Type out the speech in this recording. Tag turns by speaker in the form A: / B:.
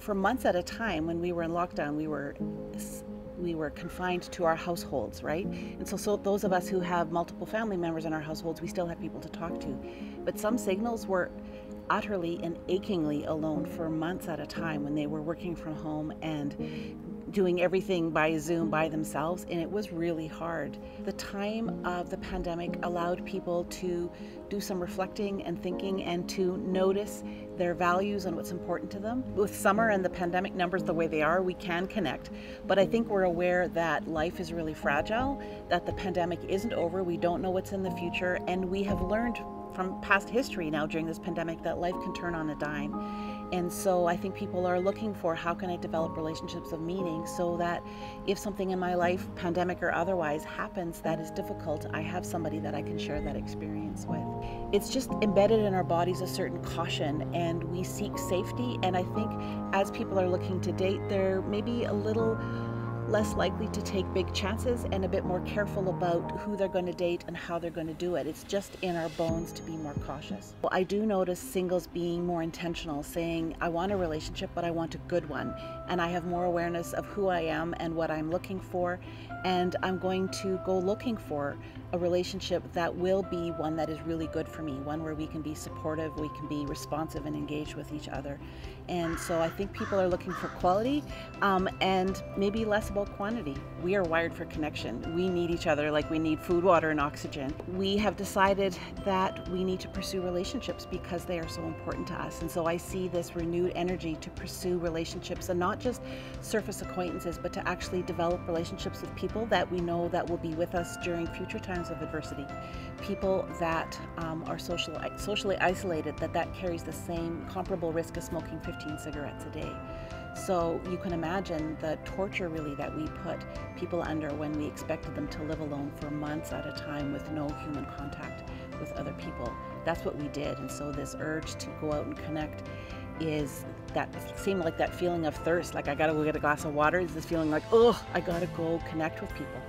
A: for months at a time, when we were in lockdown, we were confined to our households, right? And so those of us who have multiple family members in our households, we still have people to talk to. But some signals were utterly and achingly alone for months at a time when they were working from home and doing everything by Zoom by themselves, and it was really hard. The time of the pandemic allowed people to do some reflecting and thinking and to notice their values and what's important to them. With summer and the pandemic numbers the way they are, we can connect, but I think we're aware that life is really fragile, that the pandemic isn't over, we don't know what's in the future, and we have learned from past history now during this pandemic that life can turn on a dime. And so I think people are looking for, how can I develop relationships of meaning so that if something in my life, pandemic or otherwise, happens that is difficult, I have somebody that I can share that experience with. It's just embedded in our bodies a certain caution, and we seek safety. And I think as people are looking to date, they're maybe a little less likely to take big chances and a bit more careful about who they're going to date and how they're going to do it. It's just in our bones to be more cautious. Well, I do notice singles being more intentional, saying, I want a relationship, but I want a good one. And I have more awareness of who I am and what I'm looking for. And I'm going to go looking for a relationship that will be one that is really good for me, one where we can be supportive, we can be responsive and engaged with each other. And so I think people are looking for quality and maybe less about quantity. We are wired for connection. We need each other like we need food, water, and oxygen. We have decided that we need to pursue relationships because they are so important to us. And so I see this renewed energy to pursue relationships, and not just surface acquaintances, but to actually develop relationships with people that we know that will be with us during future times of adversity. People that are socially isolated, that carries the same comparable risk as smoking 15 cigarettes a day. So you can imagine the torture really that we put people under when we expected them to live alone for months at a time with no human contact with other people. That's what we did. And so this urge to go out and connect is that seemed like that feeling of thirst, like I gotta go get a glass of water, is this feeling like, oh, I gotta go connect with people.